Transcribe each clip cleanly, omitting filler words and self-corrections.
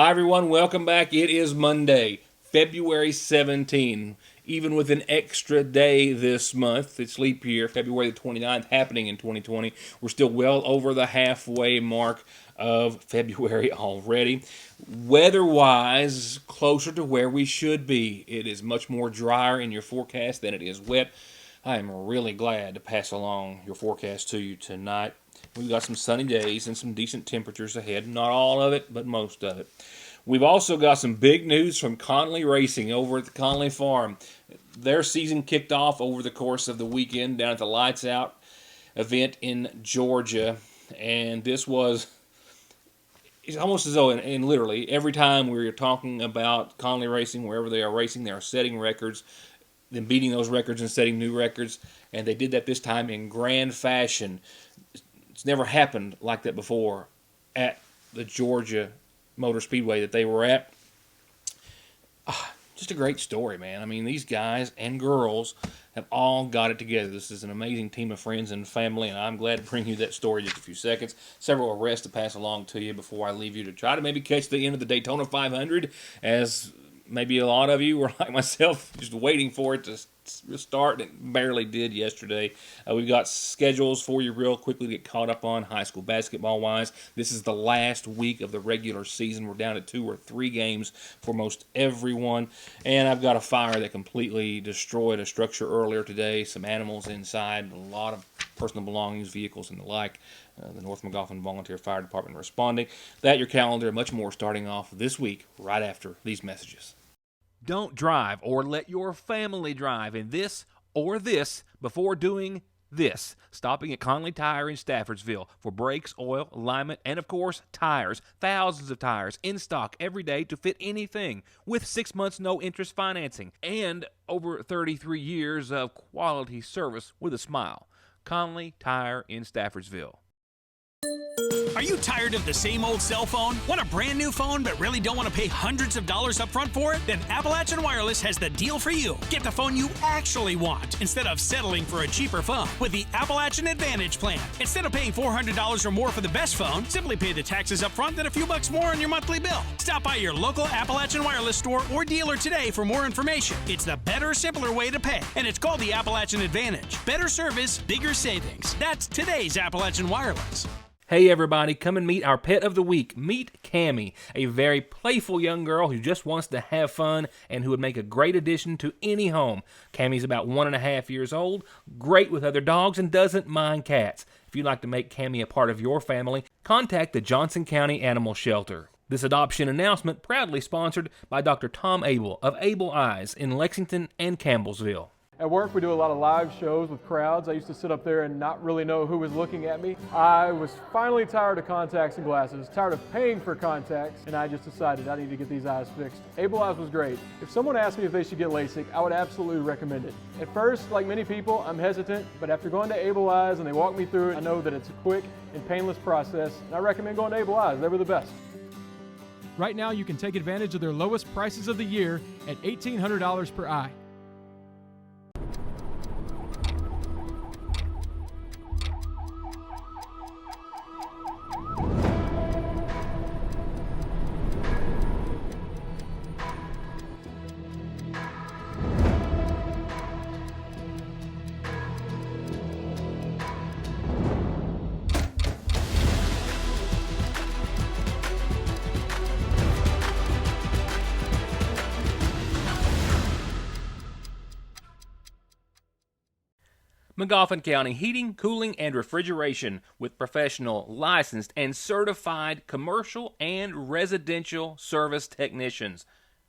Hi, everyone. Welcome back. It is Monday, February 17. Even with an extra day this month, it's leap year, February the 29th, happening in 2020. We're still well over the halfway mark of February already. Weather-wise, closer to where we should be. It is much more drier in your forecast than it is wet. I am really glad to pass along your forecast to you tonight. We've got some sunny days and some decent temperatures ahead. Not all of it, but most of it. We've also got some big news from Conley Racing over at the Conley Farm. Their season kicked off over the course of the weekend down at the Lights Out event in Georgia. And this was, it's almost as though, and literally, every time we're talking about Conley Racing, wherever they are racing, they are setting records, then beating those records and setting new records. And they did that this time in grand fashion. It's never happened like that before at the Georgia Motor Speedway that they were at. Just a great story, man. I mean, these guys and girls have all got it together. This is an amazing team of friends and family, and I'm glad to bring you that story in just a few seconds. Several arrests to pass along to you before I leave you to try to maybe catch the end of the Daytona 500, as maybe a lot of you were like myself, just waiting for it to start. It barely did yesterday. We've got schedules for you real quickly to get caught up on high school basketball-wise. This is the last week of the regular season. We're down to 2 or 3 games for most everyone. And I've got a fire that completely destroyed a structure earlier today. Some animals inside, a lot of personal belongings, vehicles, and the like. The North McGoffin Volunteer Fire Department responding. That, your calendar, and much more starting off this week right after these messages. Don't drive or let your family drive in this or this before doing this. Stopping at Conley Tire in Staffordsville for brakes, oil, alignment, and of course, tires. Thousands of tires in stock every day to fit anything with 6 months no interest financing and over 33 years of quality service with a smile. Conley Tire in Staffordsville. Are you tired of the same old cell phone? Want a brand new phone but really don't want to pay hundreds of dollars up front for it? Then Appalachian Wireless has the deal for you. Get the phone you actually want instead of settling for a cheaper phone with the Appalachian Advantage plan. Instead of paying $400 or more for the best phone, simply pay the taxes up front, then a few bucks more on your monthly bill. Stop by your local Appalachian Wireless store or dealer today for more information. It's the better, simpler way to pay, and it's called the Appalachian Advantage. Better service, bigger savings. That's today's Appalachian Wireless. Hey everybody, come and meet our pet of the week. Meet Cammie, a very playful young girl who just wants to have fun and who would make a great addition to any home. Cammie's about 1.5 years old, great with other dogs, and doesn't mind cats. If you'd like to make Cammie a part of your family, contact the Johnson County Animal Shelter. This adoption announcement proudly sponsored by Dr. Tom Abel of Able Eyes in Lexington and Campbellsville. At work, we do a lot of live shows with crowds. I used to sit up there and not really know who was looking at me. I was finally tired of contacts and glasses, tired of paying for contacts, and I just decided I need to get these eyes fixed. Able Eyes was great. If someone asked me if they should get LASIK, I would absolutely recommend it. At first, like many people, I'm hesitant, but after going to Able Eyes and they walk me through it, I know that it's a quick and painless process, and I recommend going to Able Eyes. They were the best. Right now, you can take advantage of their lowest prices of the year at $1,800 per eye. McGoffin County Heating, Cooling, and Refrigeration with professional, licensed, and certified commercial and residential service technicians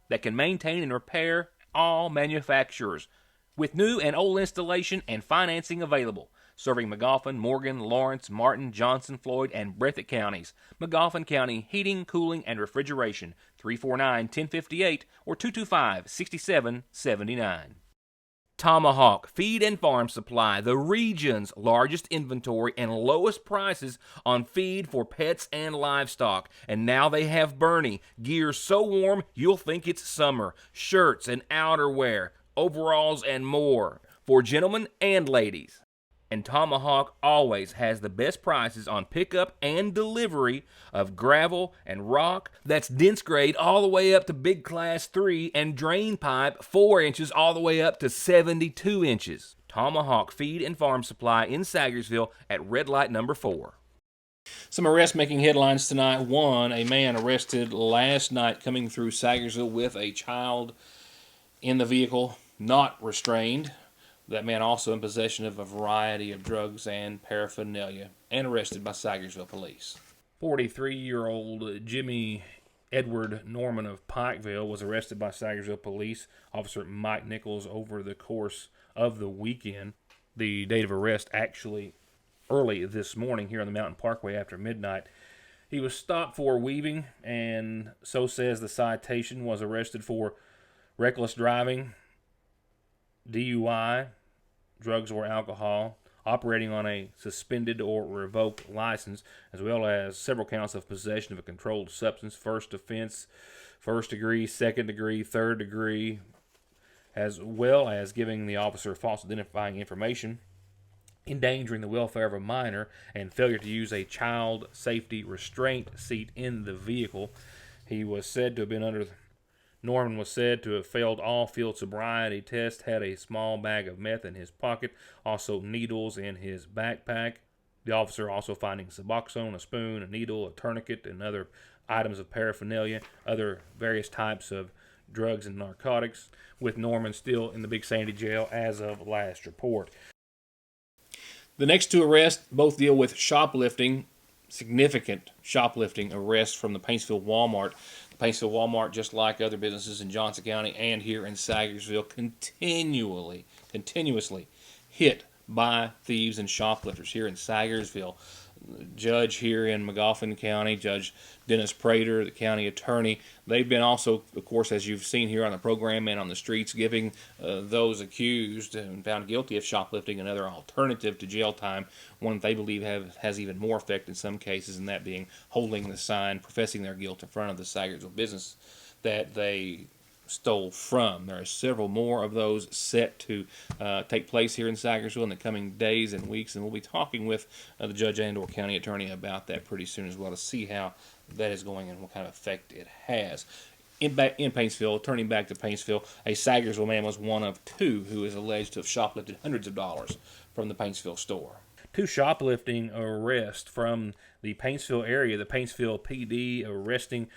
that can maintain and repair all manufacturers with new and old installation and financing available. Serving McGoffin, Morgan, Lawrence, Martin, Johnson, Floyd, and Breathitt counties. McGoffin County Heating, Cooling, and Refrigeration, 349-1058 or 225-6779. Tomahawk Feed and Farm Supply, the region's largest inventory and lowest prices on feed for pets and livestock. And now they have Bernie, gear so warm you'll think it's summer, shirts and outerwear, overalls and more for gentlemen and ladies. And Tomahawk always has the best prices on pickup and delivery of gravel and rock that's dense grade all the way up to big class 3 and drain pipe 4 inches all the way up to 72 inches. Tomahawk Feed and Farm Supply in Sagersville at red light number 4. Some arrests making headlines tonight. One, a man arrested last night coming through Sagersville with a child in the vehicle, not restrained. That man also in possession of a variety of drugs and paraphernalia, and arrested by Sagersville police. 43-year-old Jimmy Edward Norman of Pikeville was arrested by Sagersville police officer Mike Nichols over the course of the weekend. The date of arrest actually early this morning here on the Mountain Parkway after midnight. He was stopped for weaving, and so says the citation, was arrested for reckless driving, DUI, drugs or alcohol, operating on a suspended or revoked license, as well as several counts of possession of a controlled substance, first offense, first degree, second degree, third degree, as well as giving the officer false identifying information, endangering the welfare of a minor, and failure to use a child safety restraint seat in the vehicle. He was said to have been Norman was said to have failed all field sobriety tests, had a small bag of meth in his pocket, also needles in his backpack. The officer also finding Suboxone, a spoon, a needle, a tourniquet, and other items of paraphernalia, other various types of drugs and narcotics, with Norman still in the Big Sandy jail as of last report. The next two arrests both deal with shoplifting, significant shoplifting arrests from the Paintsville Walmart. The Paintsville Walmart, just like other businesses in Johnson County and here in Sagersville, continuously hit by thieves and shoplifters here in Sagersville. Judge here in Magoffin County, Judge Dennis Prater, the county attorney, they've been also, of course, as you've seen here on the program and on the streets, giving those accused and found guilty of shoplifting another alternative to jail time, one that they believe has even more effect in some cases, and that being holding the sign, professing their guilt in front of the Sagersville business that they stole from. There are several more of those set to take place here in Sagersville in the coming days and weeks, and we'll be talking with the judge and/or county attorney about that pretty soon as well to see how that is going and what kind of effect it has. In Paintsville, turning back to Paintsville, a Sagersville man was one of two who is alleged to have shoplifted hundreds of dollars from the Paintsville store. Two shoplifting arrests from the Paintsville area. The Paintsville PD arresting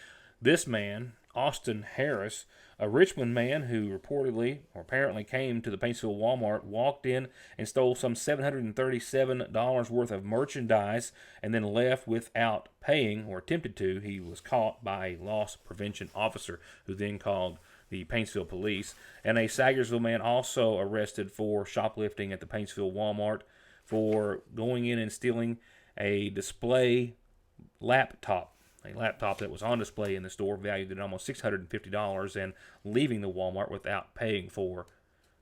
this man, Austin Harris, a Richmond man who reportedly or apparently came to the Paintsville Walmart, walked in and stole some $737 worth of merchandise and then left without paying, or attempted to. He was caught by a loss prevention officer who then called the Paintsville police. And a Sagersville man also arrested for shoplifting at the Paintsville Walmart for going in and stealing a display laptop. A laptop that was on display in the store valued at almost $650 and leaving the Walmart without paying for.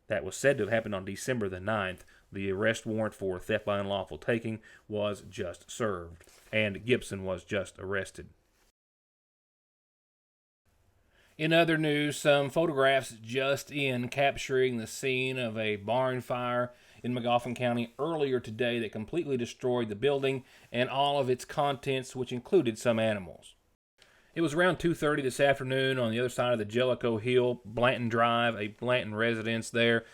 That was said to have happened on December the 9th. The arrest warrant for theft by unlawful taking was just served, and Gibson was just arrested. In other news, some photographs just in capturing the scene of a barn fire in Magoffin County earlier today that completely destroyed the building and all of its contents, which included some animals. It was around 2:30 this afternoon on the other side of the Jellicoe Hill, Blanton Drive, a Blanton residence there,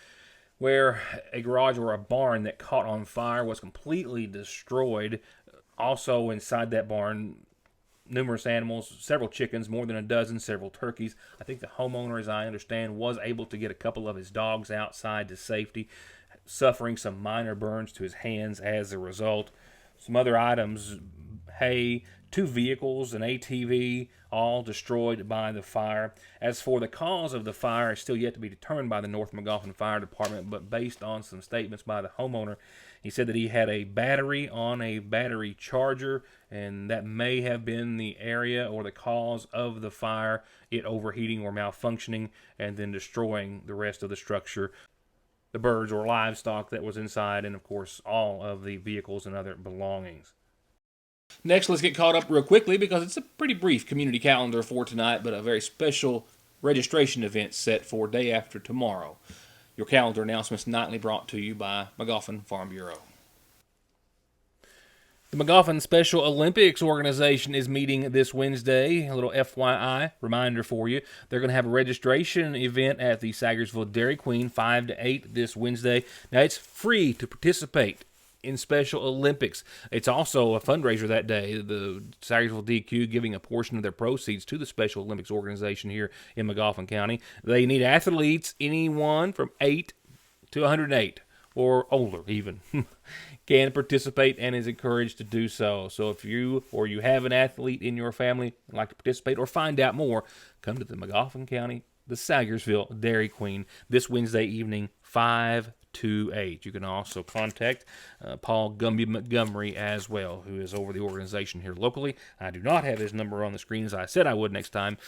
where a garage or a barn that caught on fire was completely destroyed. Also inside that barn, numerous animals, several chickens, more than a dozen, several turkeys. I think the homeowner, as I understand, was able to get a couple of his dogs outside to safety, suffering some minor burns to his hands as a result. Some other items, hay, 2 vehicles, an ATV, all destroyed by the fire. As for the cause of the fire, it's still yet to be determined by the North Magoffin Fire Department, but based on some statements by the homeowner, he said that he had a battery on a battery charger, and that may have been the area or the cause of the fire, it overheating or malfunctioning, and then destroying the rest of the structure, the birds or livestock that was inside, and of course all of the vehicles and other belongings. Next, let's get caught up real quickly because it's a pretty brief community calendar for tonight, but a very special registration event set for day after tomorrow. Your calendar announcements nightly brought to you by Magoffin Farm Bureau. The McGoffin Special Olympics organization is meeting this Wednesday. A little FYI reminder for you. They're going to have a registration event at the Sagersville Dairy Queen 5 to 8 this Wednesday. Now, it's free to participate in Special Olympics. It's also a fundraiser that day. The Sagersville DQ giving a portion of their proceeds to the Special Olympics organization here in McGoffin County. They need athletes, anyone from 8 to 108 or older even. Can participate and is encouraged to do so. So if you or you have an athlete in your family and like to participate or find out more, come to the McGoffin County, the Sagersville Dairy Queen this Wednesday evening, 5 to 8. You can also contact Paul Gumby Montgomery as well, who is over the organization here locally. I do not have his number on the screen as I said I would next time.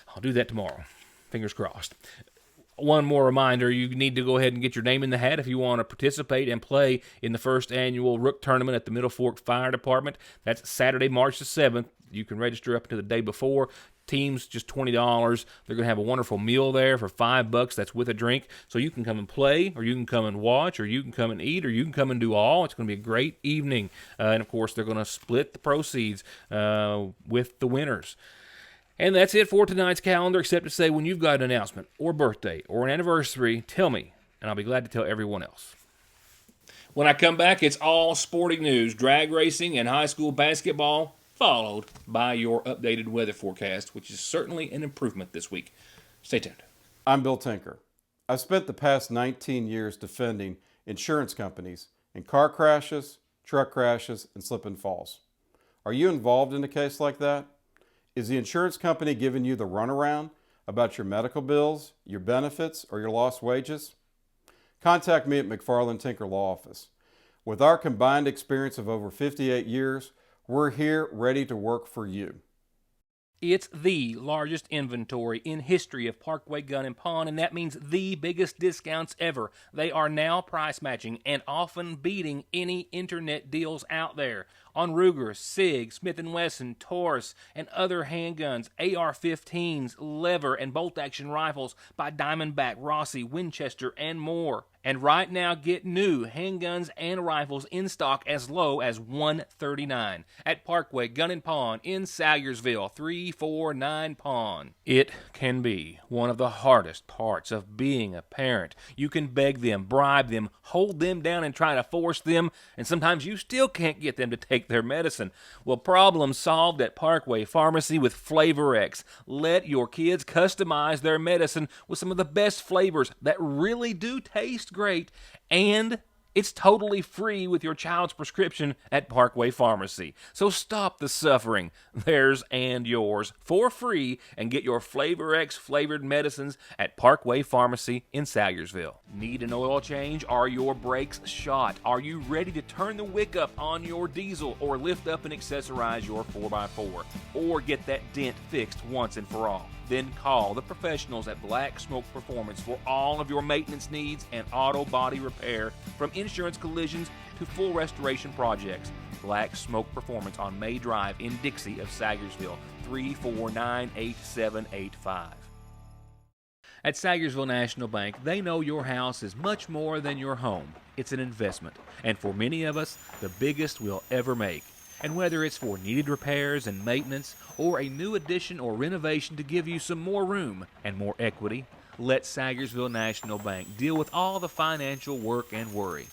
I'll do that tomorrow. Fingers crossed. One more reminder, you need to go ahead and get your name in the hat if you want to participate and play in the first annual Rook Tournament at the Middle Fork Fire Department. That's Saturday, March the 7th. You can register up to the day before. Teams, just $20. They're going to have a wonderful meal there for $5. That's with a drink. So you can come and play, or you can come and watch, or you can come and eat, or you can come and do all. It's going to be a great evening. And, of course, they're going to split the proceeds with the winners. And that's it for tonight's calendar, except to say when you've got an announcement or birthday or an anniversary, tell me, and I'll be glad to tell everyone else. When I come back, it's all sporting news, drag racing, and high school basketball, followed by your updated weather forecast, which is certainly an improvement this week. Stay tuned. I'm Bill Tinker. I've spent the past 19 years defending insurance companies in car crashes, truck crashes, and slip and falls. Are you involved in a case like that? Is the insurance company giving you the runaround about your medical bills, your benefits, or your lost wages? Contact me at McFarland Tinker Law Office. With our combined experience of over 58 years, we're here ready to work for you. It's the largest inventory in history of Parkway Gun and Pawn, and that means the biggest discounts ever. They are now price matching and often beating any internet deals out there. On Ruger, SIG, Smith & Wesson, Taurus, and other handguns, AR-15s, lever, and bolt-action rifles by Diamondback, Rossi, Winchester, and more. And right now, get new handguns and rifles in stock as low as $139 at Parkway Gun and Pawn in Salyersville, 349 Pawn. It can be one of the hardest parts of being a parent. You can beg them, bribe them, hold them down, and try to force them, and sometimes you still can't get them to take their medicine. Well, problem solved at Parkway Pharmacy with Flavor X. Let your kids customize their medicine with some of the best flavors that really do taste great, and it's totally free with your child's prescription at Parkway Pharmacy. So stop the suffering, theirs and yours, for free, and get your Flavor X flavored medicines at Parkway Pharmacy in Salyersville. Need an oil change? Are your brakes shot? Are you ready to turn the wick up on your diesel or lift up and accessorize your 4x4? Or get that dent fixed once and for all? Then call the professionals at Black Smoke Performance for all of your maintenance needs and auto body repair, from insurance collisions to full restoration projects. Black Smoke Performance on May Drive in Dixie of Sagersville, 349-8785. At Sagersville National Bank, they know your house is much more than your home. It's an investment, and for many of us, the biggest we'll ever make. And whether it's for needed repairs and maintenance, or a new addition or renovation to give you some more room and more equity, let Sagersville National Bank deal with all the financial work and worry.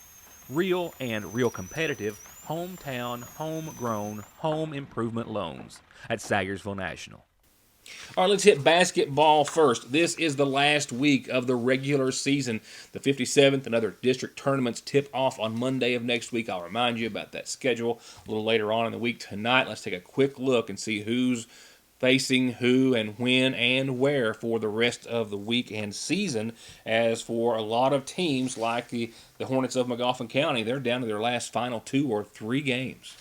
Real and real competitive, hometown, homegrown, home improvement loans at Sagersville National. All right, let's hit basketball first. This is the last week of the regular season. The 57th and other district tournaments tip off on Monday of next week. I'll remind you about that schedule a little later on in the week tonight. Let's take a quick look and see who's facing who and when and where for the rest of the week and season. As for a lot of teams like the Hornets of McGoffin County, they're down to their last final 2 or 3 games.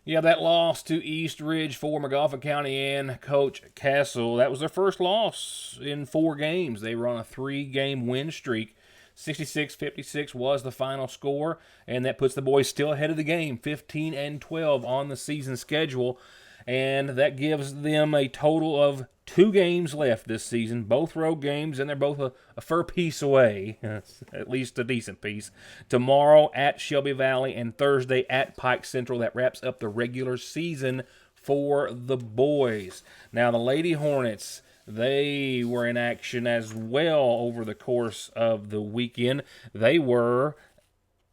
Yeah, that loss to East Ridge for McGoffin County and Coach Castle, that was their first loss in 4 games. They were on a 3-game win streak. 66-56 was the final score, and that puts the boys still ahead of the game, 15-12 on the season schedule. and that gives them a total of 2 games left this season, both road games, and they're both a fair piece away, at least a decent piece. Tomorrow at Shelby Valley and Thursday at Pike Central. That wraps up the regular season for the boys. Now, the Lady Hornets, they were in action as well over the course of the weekend. They were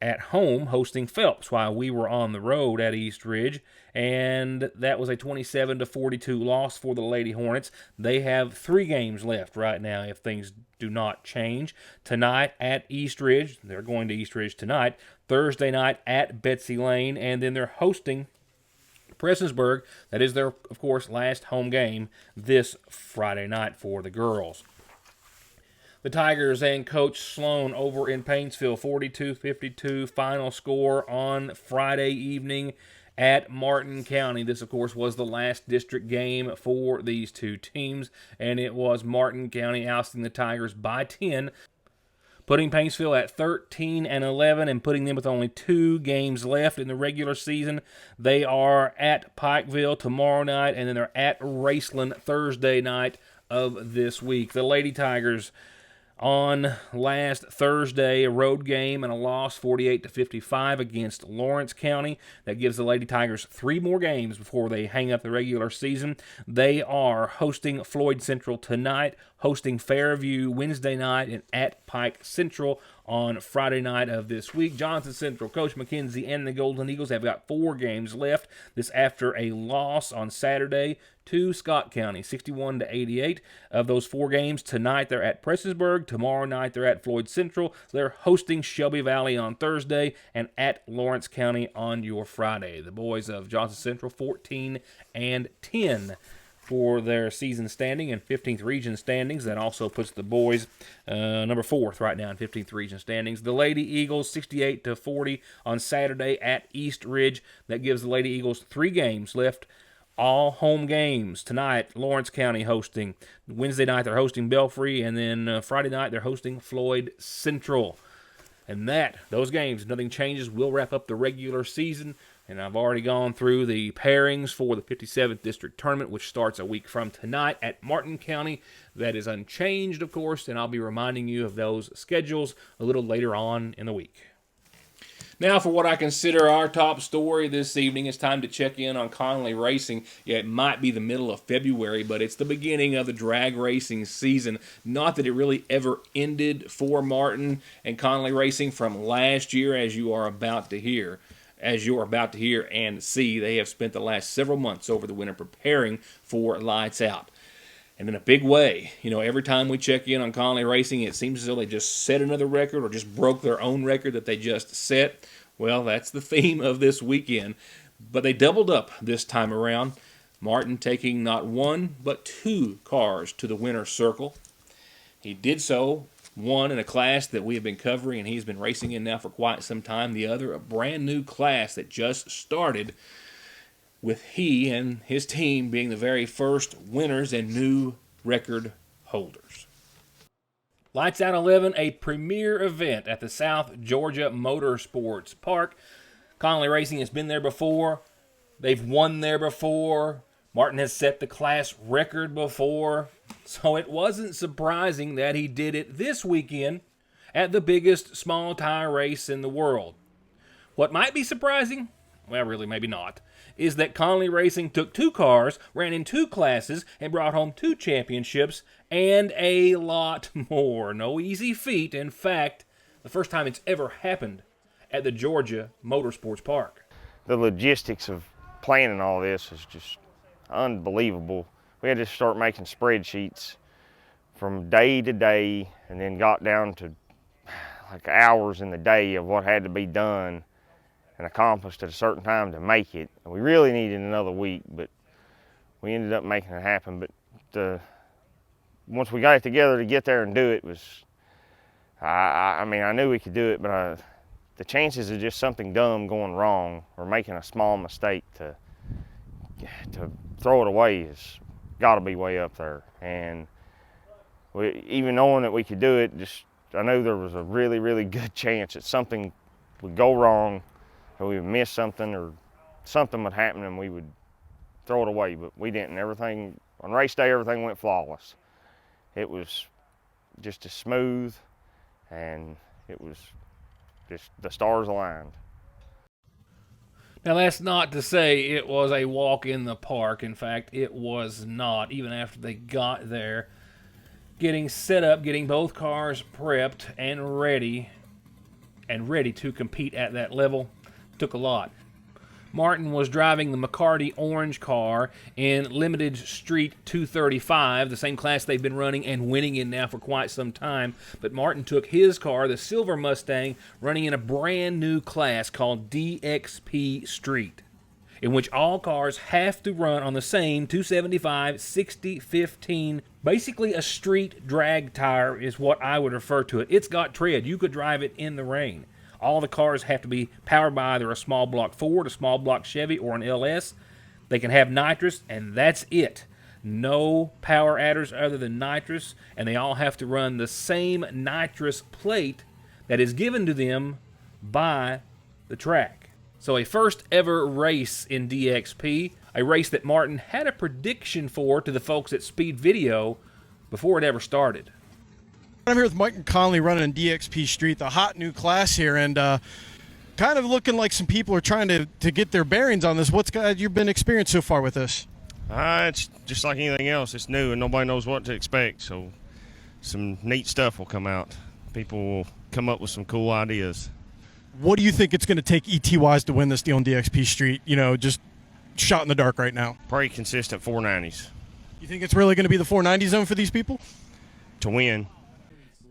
at home hosting Phelps while we were on the road at East Ridge, and that was a 27-42 loss for the Lady Hornets. They have 3 games left right now if things do not change. Tonight at East Ridge, they're going to East Ridge tonight. Thursday night at Betsy Lane, and then they're hosting Prestonsburg. That is their, of course, last home game this Friday night for the girls. The Tigers and Coach Sloan over in Painesville, 42-52 final score on Friday evening at Martin County. This, of course, was the last district game for these two teams, and it was Martin County ousting the Tigers by 10, putting Painesville at 13-11 and putting them with only 2 games left in the regular season. They are at Pikeville tomorrow night, and then they're at Raceland Thursday night of this week. The Lady Tigers on last Thursday, a road game and a loss, 48-55 against Lawrence County. That gives the Lady Tigers 3 more games before they hang up the regular season. They are hosting Floyd Central tonight, hosting Fairview Wednesday night, and at Pike Central on Friday night of this week. Johnson Central, Coach McKenzie, and the Golden Eagles have got 4 games left. This after a loss on Saturday to Scott County, 61-88. Of those 4 games, tonight they're at Prestonsburg. Tomorrow night they're at Floyd Central. They're hosting Shelby Valley on Thursday and at Lawrence County on your Friday. The boys of Johnson Central 14-10 for their season standing and 15th region standings. That also puts the boys number 4th right now in 15th region standings. The Lady Eagles 68-40 on Saturday at East Ridge. That gives the Lady Eagles 3 games left. All home games. Tonight, Lawrence County hosting. Wednesday night, they're hosting Belfry. And then Friday night, they're hosting Floyd Central. And those games, nothing changes, will wrap up the regular season. And I've already gone through the pairings for the 57th District Tournament, which starts a week from tonight at Martin County. That is unchanged, of course, and I'll be reminding you of those schedules a little later on in the week. Now for what I consider our top story this evening, it's time to check in on Conley Racing. Yeah, it might be the middle of February, but it's the beginning of the drag racing season. Not that it really ever ended for Martin and Conley Racing from last year, as you're about to hear and see. They have spent the last several months over the winter preparing for Lights Out. And in a big way, every time we check in on Conley Racing, it seems as though they just set another record or just broke their own record that they just set. Well, that's the theme of this weekend. But they doubled up this time around. Martin taking not 1, but 2 cars to the winner's circle. He did so, one in a class that we have been covering and he's been racing in now for quite some time. The other, a brand new class that just started, with he and his team being the very first winners and new record holders. Lights Out 11, a premier event at the South Georgia Motorsports Park. Conley Racing has been there before. They've won there before. Martin has set the class record before. So it wasn't surprising that he did it this weekend at the biggest small tire race in the world. What might be surprising, well, really, maybe not, is that Conley Racing took 2 cars, ran in 2 classes, and brought home 2 championships, and a lot more. No easy feat. In fact, the first time it's ever happened at the Georgia Motorsports Park. The logistics of planning all this is just unbelievable. We had to start making spreadsheets from day to day, and then got down to like hours in the day of what had to be done and accomplished at a certain time to make it. And we really needed another week, but we ended up making it happen. But once we got it together to get there and do it was, I mean, I knew we could do it, but the chances of just something dumb going wrong or making a small mistake to throw it away has got to be way up there. And even knowing that we could do it, I knew there was a really, really good chance that something would go wrong, or we would miss something, or something would happen and we would throw it away, but we didn't. Everything, on race day, everything went flawless. It was just as smooth, and it was just the stars aligned. Now, that's not to say it was a walk in the park. In fact, it was not. Even after they got there, getting set up, getting both cars prepped and ready to compete at that level took a lot. Martin was driving the McCarty orange car in Limited Street 235, the same class they've been running and winning in now for quite some time. But Martin took his car, the silver Mustang, running in a brand new class called DXP Street, in which all cars have to run on the same 275 60/15, basically a street drag tire is what I would refer to it. It's got tread. You could drive it in the rain. All the cars have to be powered by either a small block Ford, a small block Chevy, or an LS. They can have nitrous, and that's it. No power adders other than nitrous, and they all have to run the same nitrous plate that is given to them by the track. So a first ever race in DXP, a race that Martin had a prediction for to the folks at Speed Video before it ever started. I'm here with Martin Conley running in DXP Street, the hot new class here, and kind of looking like some people are trying to get their bearings on this. What's you've been experienced so far with this? It's just like anything else. It's new, and nobody knows what to expect, so some neat stuff will come out. People will come up with some cool ideas. What do you think it's going to take ET-wise to win this deal on DXP Street? You know, just shot in the dark right now. Pretty consistent 490s. You think it's really going to be the 490 zone for these people? To win.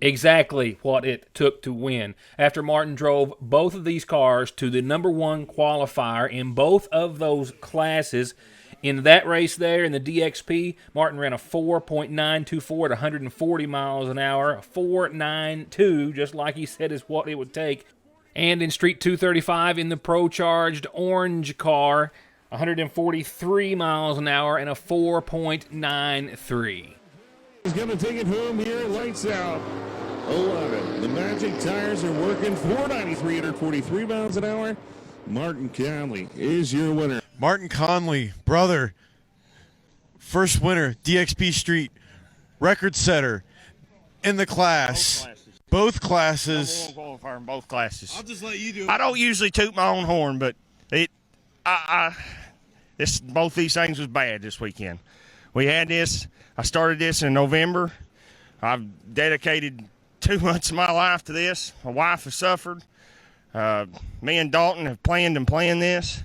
Exactly what it took to win. After Martin drove both of these cars to the number one qualifier in both of those classes, in that race there in the DXP, Martin ran a 4.924 at 140 miles an hour, a 4.92, just like he said is what it would take. And in Street 235 in the Pro-Charged orange car, 143 miles an hour and a 4.93. He's going to take it home here. Lights out. 11. The Magic tires are working. 493, 143 miles an hour. Martin Conley is your winner. Martin Conley, brother, first winner, DXP Street, record setter in the class. Both classes. Number one qualifier in both classes. I'll just let you do it. I don't usually toot my own horn, but both these things was bad this weekend. We had this. I started this in November. I've dedicated 2 months of my life to this. My wife has suffered. Me and Dalton have planned this.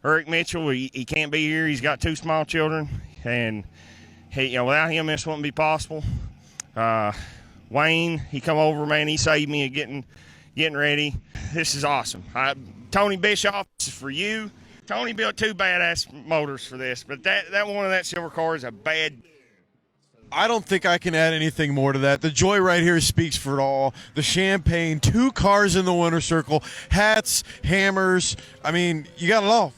Eric Mitchell, he can't be here. He's got 2 small children, and without him, this wouldn't be possible. Wayne, he come over, man. He saved me of getting ready. This is awesome. Tony Bischoff, this is for you. Tony built 2 badass motors for this, but that one of that silver car is a bad. I don't think I can add anything more to that. The joy right here speaks for it all. The champagne, 2 cars in the winner's circle, hats, hammers. I mean, you got it all.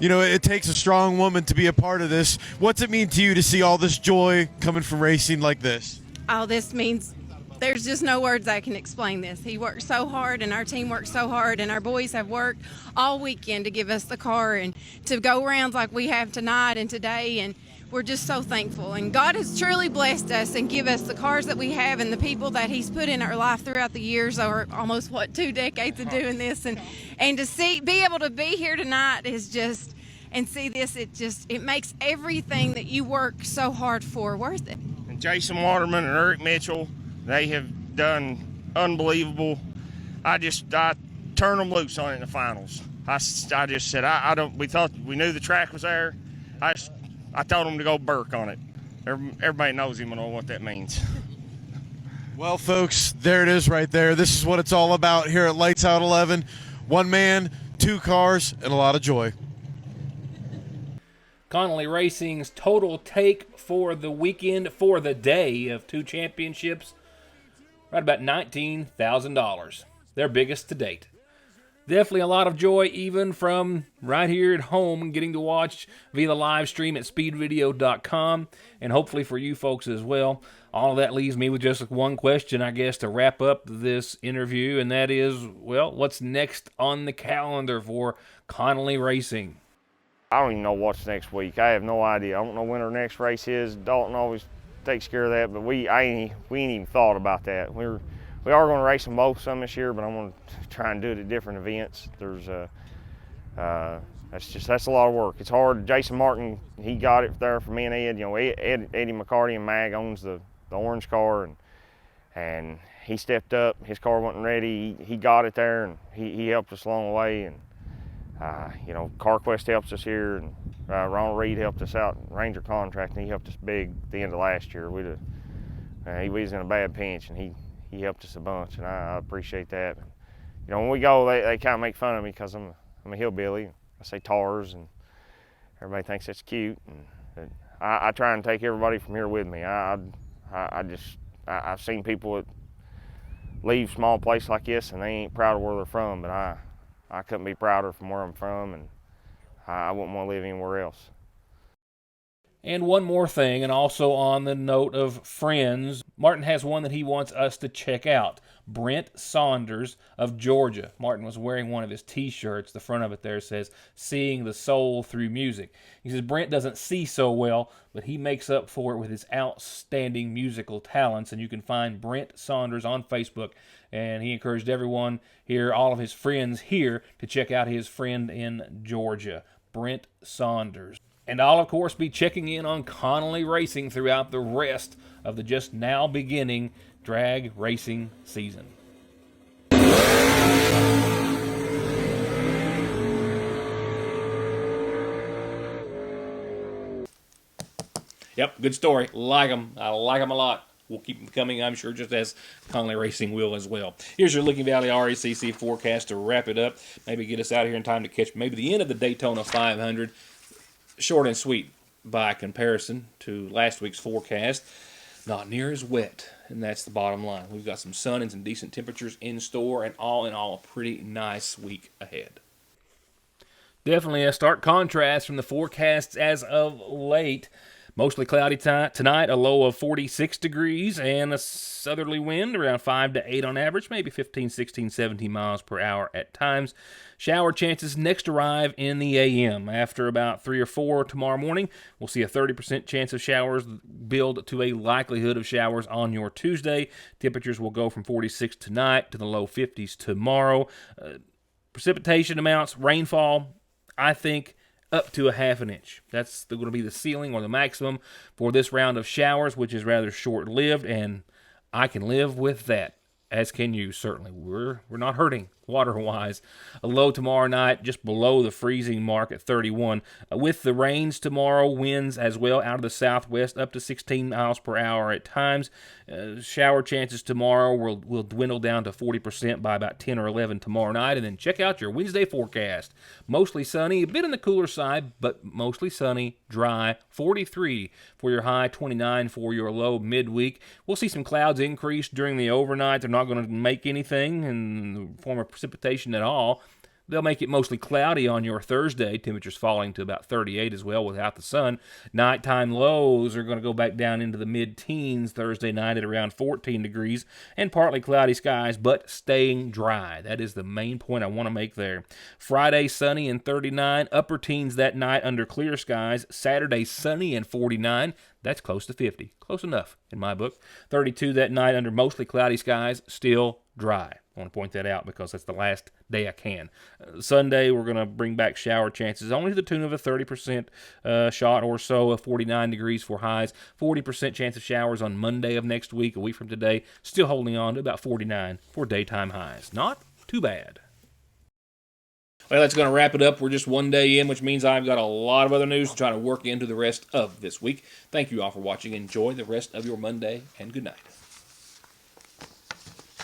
You know, it takes a strong woman to be a part of this. What's it mean to you to see all this joy coming from racing like this? Oh, this means there's just no words that can explain this. He worked so hard, and our team worked so hard, and our boys have worked all weekend to give us the car and to go rounds like we have tonight and today, and we're just so thankful. And God has truly blessed us and give us the cars that we have and the people that He's put in our life throughout the years, or almost 2 decades of doing this, and to be able to be here tonight is just, and see this, it makes everything that you work so hard for worth it. And Jason Waterman and Eric Mitchell, they have done unbelievable. I turned them loose on it in the finals. I just said, we knew the track was there. I told them to go Burke on it. Everybody knows him and know what that means. Well, folks, there it is right there. This is what it's all about here at Lights Out 11. 1 man, 2 cars, and a lot of joy. Connolly Racing's total take for the weekend, for the day of 2 championships, right about $19,000. Their biggest to date. Definitely a lot of joy even from right here at home, getting to watch via the live stream at speedvideo.com, and hopefully for you folks as well. All of that leaves me with just one question, I guess, to wrap up this interview, and that is, well, what's next on the calendar for Connolly Racing? I don't even know what's next week. I have no idea. I don't know when our next race is. Dalton always takes care of that, but we ain't even thought about that. We are going to race them both some this year, but I'm going to try and do it at different events. That's a lot of work. It's hard. Jason Martin, he got it there for me and Ed. Eddie McCarty and Mag owns the orange car, and he stepped up. His car wasn't ready. He got it there, and he helped us along the way. And CarQuest helps us here, and Ronald Reed helped us out in Ranger Contract, and he helped us big at the end of last year. He was in a bad pinch, and he helped us a bunch, and I appreciate that. When we go, they kind of make fun of me because I'm a hillbilly. I say tars, and everybody thinks that's cute. And I try and take everybody from here with me. I've seen people that leave small place like this, and they ain't proud of where they're from, but I couldn't be prouder from where I'm from, and I wouldn't want to live anywhere else. And one more thing, and also on the note of friends, Martin has one that he wants us to check out. Brent Saunders of Georgia. Martin was wearing one of his t-shirts. The front of it there says, "Seeing the Soul Through Music." He says Brent doesn't see so well, but he makes up for it with his outstanding musical talents, and you can find Brent Saunders on Facebook. And he encouraged everyone here, all of his friends here, to check out his friend in Georgia, Brent Saunders. And I'll, of course, be checking in on Connolly Racing throughout the rest of the just now beginning drag racing season. Yep, good story. Like them. I like them a lot. We'll keep them coming, I'm sure, just as Connolly Racing will as well. Here's your Licking Valley RACC forecast to wrap it up. Maybe get us out of here in time to catch maybe the end of the Daytona 500. Short and sweet by comparison to last week's forecast. Not near as wet, and that's the bottom line. We've got some sun and some decent temperatures in store, and all in all, a pretty nice week ahead. Definitely a stark contrast from the forecasts as of late. Mostly cloudy tonight, a low of 46 degrees, and a southerly wind around 5 to 8 on average, maybe 15, 16, 17 miles per hour at times. Shower chances next arrive in the a.m. After about 3 or 4 tomorrow morning, we'll see a 30% chance of showers build to a likelihood of showers on your Tuesday. Temperatures will go from 46 tonight to the low 50s tomorrow. Precipitation amounts, rainfall, I think, up to a half an inch. That's going to be the ceiling or the maximum for this round of showers, which is rather short-lived, and I can live with that, as can you, certainly. We're not hurting water-wise. A low tomorrow night just below the freezing mark at 31. With the rains tomorrow, winds as well out of the southwest up to 16 miles per hour at times. Shower chances tomorrow will dwindle down to 40% by about 10 or 11 tomorrow night. And then check out your Wednesday forecast. Mostly sunny, a bit on the cooler side, but mostly sunny, dry, 43 for your high, 29 for your low midweek. We'll see some clouds increase during the overnight. They're not going to make anything in the form of precipitation at all. They'll make it mostly cloudy on your Thursday, temperatures falling to about 38 as well without the sun. Nighttime lows are going to go back down into the mid-teens Thursday night at around 14 degrees, and partly cloudy skies, but staying dry. That is the main point I want to make there. Friday, sunny and 39, upper teens that night under clear skies. Saturday, sunny and 49. That's close to 50. Close enough in my book. 32 that night under mostly cloudy skies, still dry. I want to point that out because that's the last day I can. Sunday, we're going to bring back shower chances, only to the tune of a 30% shot or so of 49 degrees for highs. 40% chance of showers on Monday of next week, a week from today. Still holding on to about 49 for daytime highs. Not too bad. Well, that's going to wrap it up. We're just one day in, which means I've got a lot of other news to try to work into the rest of this week. Thank you all for watching. Enjoy the rest of your Monday, and good night.